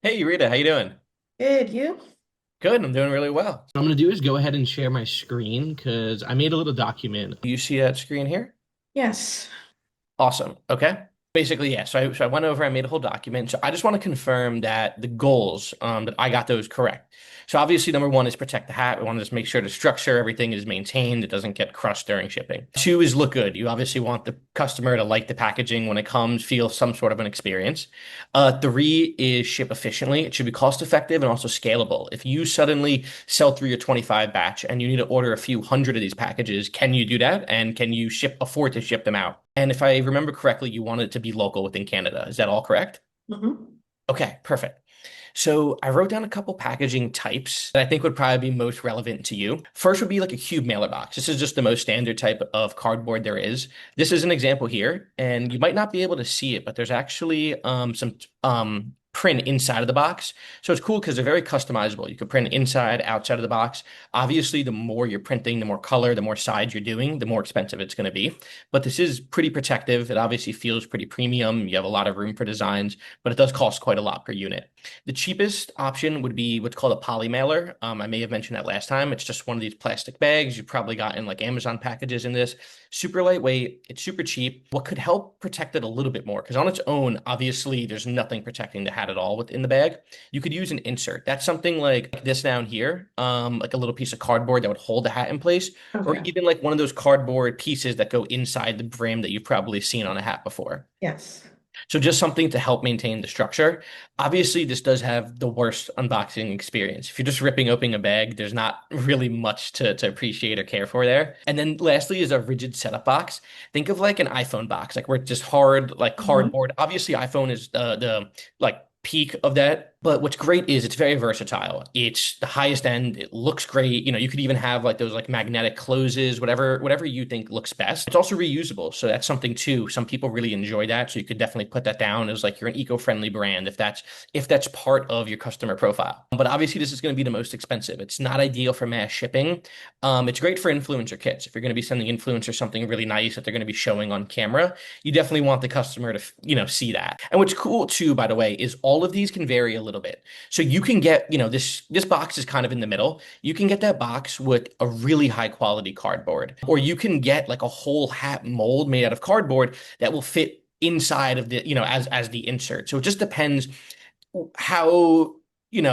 Hey Rita, how you doing? Good, you? Good, I'm doing really well. What I'm gonna do is go ahead and share my screen because I made a little document. You see that screen here? Yes. Awesome. Okay. Basically, yeah. So I went over, I made a whole document. So I just want to confirm that the goals, that I got those correct. So obviously, number one is protect the hat. We want to just make sure the structure, everything is maintained. It doesn't get crushed during shipping. Two is look good. You obviously want the customer to like the packaging when it comes, feel some sort of an experience. Three is ship efficiently. It should be cost effective and also scalable. If you suddenly sell through your 25 batch and you need to order a few hundred of these packages, can you do that? And can you afford to ship them out? And if I remember correctly, you want it to be local within Canada. Is that all correct? Hmm. Okay, perfect. So I wrote down a couple packaging types that I think would probably be most relevant to you. First would be like a cube mailer box. This is just the most standard type of cardboard there is. This is an example here, and you might not be able to see it, but there's actually some print inside of the box. So it's cool because they're very customizable. You can print inside, outside of the box. Obviously, the more you're printing, the more color, the more sides you're doing, the more expensive it's going to be. But this is pretty protective. It obviously feels pretty premium. You have a lot of room for designs, but it does cost quite a lot per unit. The cheapest option would be what's called a poly mailer. I may have mentioned that last time. It's just one of these plastic bags. You probably got in like Amazon packages in this. Super lightweight. It's super cheap. What could help protect it a little bit more? Because on its own, obviously, there's nothing protecting the hat at all within the bag. You could use an insert. That's something like this down here, like a little piece of cardboard that would hold the hat in place, or Okay. even like one of those cardboard pieces that go inside the brim that you've probably seen on a hat before. Yes. So just something to help maintain the structure. Obviously, this does have the worst unboxing experience. If you're just ripping open a bag, there's not really much to appreciate or care for there. And then lastly is a rigid setup box. Think of like an iPhone box, like where it's just hard, like Hmm. cardboard. Obviously, iPhone is the like peak of that. But what's great is it's very versatile. It's the highest end. It looks great. You could even have like those like magnetic closes, whatever you think looks best. It's also reusable, so that's something too. Some people really enjoy that, so you could definitely put that down as like you're an eco-friendly brand if that's part of your customer profile. But obviously, this is going to be the most expensive. It's not ideal for mass shipping. It's great for influencer kits. If you're going to be sending influencers something really nice that they're going to be showing on camera, you definitely want the customer to, see that. And what's cool too, by the way, is all of these can vary a little bit. So you can get, this box is kind of in the middle. You can get that box with a really high quality cardboard, or you can get like a whole hat mold made out of cardboard that will fit inside of the, as the insert. So it just depends how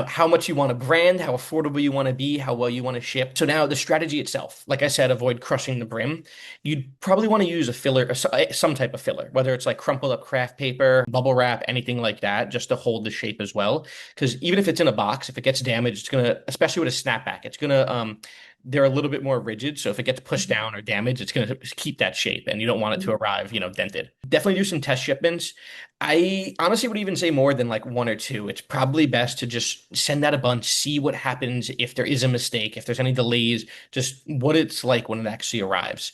how much you want to brand, how affordable you want to be, how well you want to ship. So now the strategy itself, like I said, avoid crushing the brim. You'd probably want to use a filler, some type of filler, whether it's like crumpled up craft paper, bubble wrap, anything like that, just to hold the shape as well. Because even if it's in a box, if it gets damaged, it's gonna, especially with a snapback, it's gonna they're a little bit more rigid. So if it gets pushed down or damaged, it's gonna keep that shape, and you don't want it to arrive, dented. Definitely do some test shipments. I honestly would even say more than like one or two. It's probably best to just send out a bunch, see what happens if there is a mistake, if there's any delays, just what it's like when it actually arrives.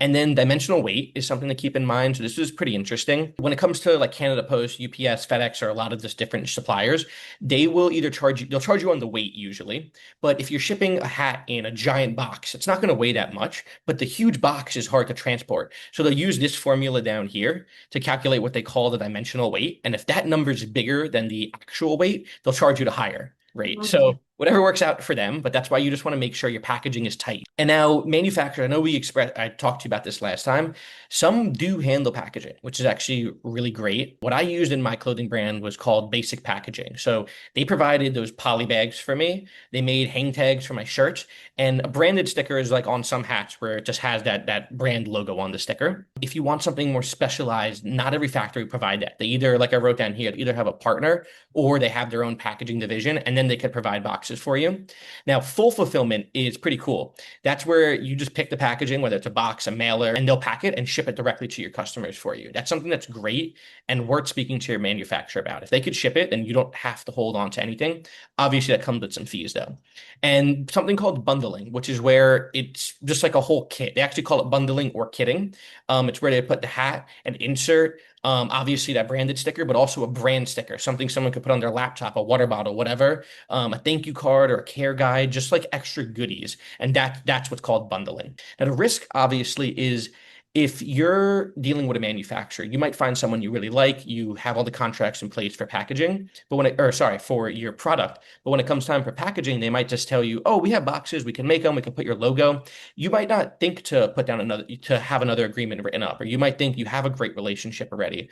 And then dimensional weight is something to keep in mind. So this is pretty interesting. When it comes to like Canada Post, UPS, FedEx, or a lot of just different suppliers, they will either they'll charge you on the weight usually. But if you're shipping a hat in a giant box, it's not going to weigh that much, but the huge box is hard to transport. So they'll use this formula down here to calculate what they call the dimensional weight. And if that number is bigger than the actual weight, they'll charge you the higher rate. Okay. So whatever works out for them, but that's why you just want to make sure your packaging is tight. And now manufacturers, I know I talked to you about this last time. Some do handle packaging, which is actually really great. What I used in my clothing brand was called Basic Packaging. So they provided those poly bags for me. They made hang tags for my shirts, and a branded sticker is like on some hats where it just has that brand logo on the sticker. If you want something more specialized, not every factory provide that. They either, like I wrote down here, either have a partner or they have their own packaging division, and then they could provide boxes for you. Now, full fulfillment is pretty cool. That's where you just pick the packaging, whether it's a box, a mailer, and they'll pack it and ship it directly to your customers for you. That's something that's great and worth speaking to your manufacturer about. If they could ship it, then you don't have to hold on to anything. Obviously, that comes with some fees though. And something called bundling, which is where it's just like a whole kit. They actually call it bundling or kitting. It's where they put the hat and insert, obviously that branded sticker, but also a brand sticker, something someone could put on their laptop, a water bottle, whatever, a thank you card or a care guide, just like extra goodies. And that's what's called bundling. Now, the risk obviously is If you're dealing with a manufacturer, you might find someone you really like, you have all the contracts in place for packaging, but or sorry, for your product. But when it comes time for packaging, they might just tell you, oh, we have boxes, we can make them, we can put your logo. You might not think to put down to have another agreement written up, or you might think you have a great relationship already.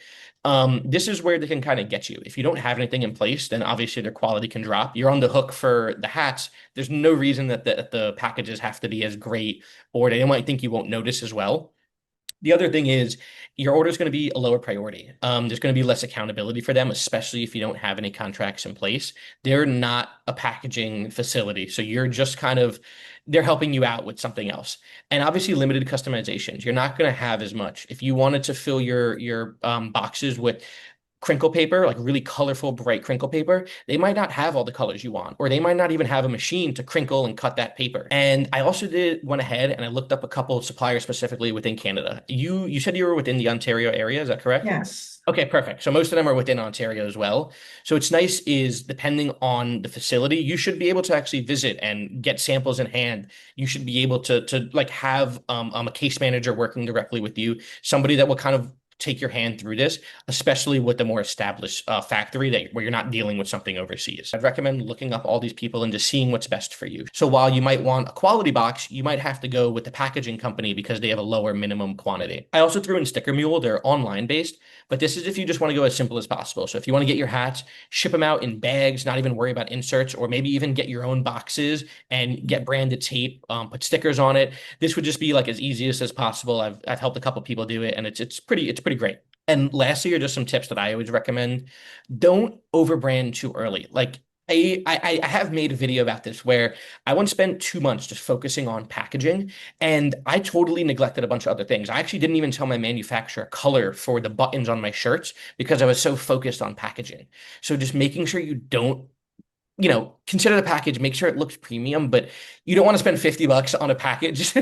This is where they can kind of get you. If you don't have anything in place, then obviously their quality can drop. You're on the hook for the hats. There's no reason that the packages have to be as great, or they might think you won't notice as well. The other thing is your order is going to be a lower priority. There's going to be less accountability for them, especially if you don't have any contracts in place. They're not a packaging facility, so you're just kind of they're helping you out with something else. And obviously, limited customizations. You're not going to have as much. If you wanted to fill your boxes with crinkle paper, like really colorful, bright crinkle paper, they might not have all the colors you want, or they might not even have a machine to crinkle and cut that paper. And I also went ahead and I looked up a couple of suppliers specifically within Canada. You said you were within the Ontario area, is that correct? Yes. Okay, perfect. So most of them are within Ontario as well. So it's nice is depending on the facility, you should be able to actually visit and get samples in hand. You should be able to like have a case manager working directly with you, somebody that will kind of take your hand through this, especially with the more established factory that where you're not dealing with something overseas. I'd recommend looking up all these people and just seeing what's best for you. So while you might want a quality box, you might have to go with the packaging company because they have a lower minimum quantity. I also threw in Sticker Mule. They're online based, but this is if you just want to go as simple as possible. So if you want to get your hats, ship them out in bags, not even worry about inserts, or maybe even get your own boxes and get branded tape, put stickers on it. This would just be like as easiest as possible. I've helped a couple people do it, and it's pretty great. And lastly, are just some tips that I always recommend. Don't overbrand too early. Like I have made a video about this where I once spent 2 months just focusing on packaging, and I totally neglected a bunch of other things. I actually didn't even tell my manufacturer color for the buttons on my shirts because I was so focused on packaging. So just making sure you don't consider the package, make sure it looks premium, but you don't want to spend $50 on a package.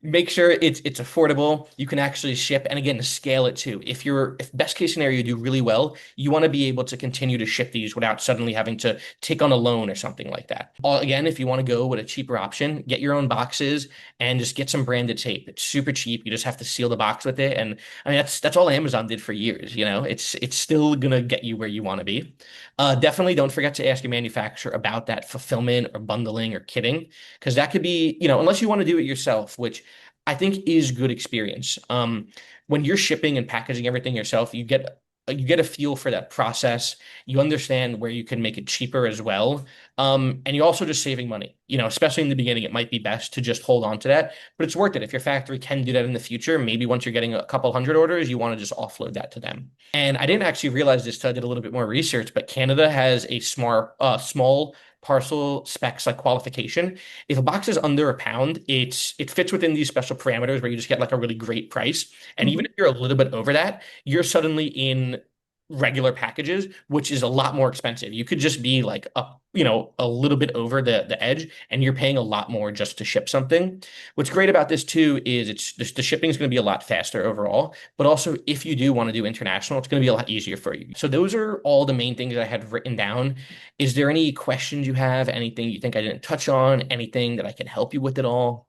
Make sure it's affordable. You can actually ship and again scale it too. If best case scenario you do really well, you want to be able to continue to ship these without suddenly having to take on a loan or something like that. Again, if you want to go with a cheaper option, get your own boxes and just get some branded tape. It's super cheap. You just have to seal the box with it. And I mean that's all Amazon did for years, It's still gonna get you where you want to be. Definitely don't forget to ask your manufacturer about that fulfillment or bundling or kitting, because that could be, unless you want to do it yourself, which I think is good experience. When you're shipping and packaging everything yourself, you get a feel for that process. You understand where you can make it cheaper as well. And you're also just saving money. Especially in the beginning, it might be best to just hold on to that, but it's worth it. If your factory can do that in the future, maybe once you're getting a couple hundred orders, you want to just offload that to them. And I didn't actually realize this till I did a little bit more research, but Canada has a small parcel specs like qualification. If a box is under a pound, it fits within these special parameters where you just get like a really great price. And even if Mhm. you're a little bit over that, you're suddenly in regular packages, which is a lot more expensive. You could just be like a little bit over the edge, and you're paying a lot more just to ship something. What's great about this too is the shipping is going to be a lot faster overall, but also if you do want to do international, it's going to be a lot easier for you. So those are all the main things I had written down. Is there any questions you have? Anything you think I didn't touch on? Anything that I can help you with at all?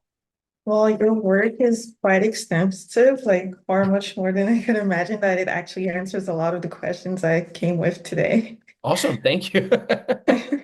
Well, your work is quite extensive, like far much more than I could imagine that it actually answers a lot of the questions I came with today. Awesome. Thank you.